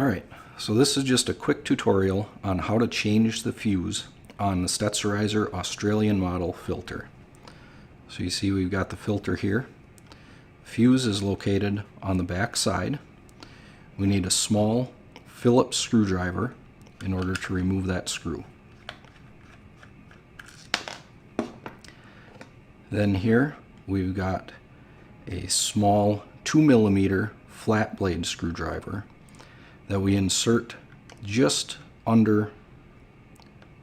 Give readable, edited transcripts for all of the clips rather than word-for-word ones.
Alright, so this is just a quick tutorial on how to change the fuse on the Stetzerizer Australian model filter. So you see we've got the filter here. Fuse is located on the back side. We need a small Phillips screwdriver in order to remove that screw. Then here we've got a small 2mm flat blade screwdriver that we insert just under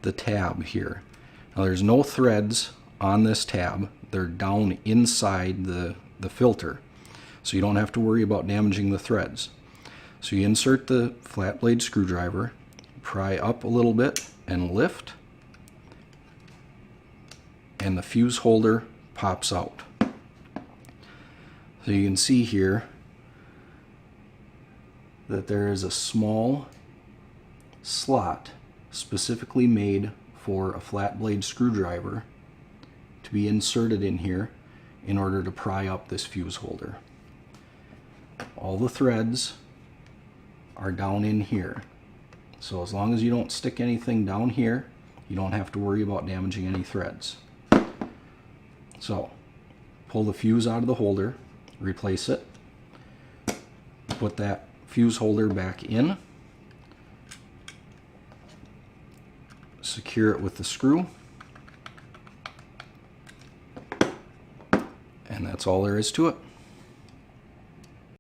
the tab here. Now there's no threads on this tab. They're down inside the filter, so you don't have to worry about damaging the threads. So you insert the flat blade screwdriver, pry up a little bit and lift, and the fuse holder pops out. So you can see here that there is a small slot specifically made for a flat blade screwdriver to be inserted in here in order to pry up this fuse holder. All the threads are down in here, so as long as you don't stick anything down here, you don't have to worry about damaging any threads. So pull the fuse out of the holder, replace it, put that fuse holder back in, secure it with the screw, and that's all there is to it.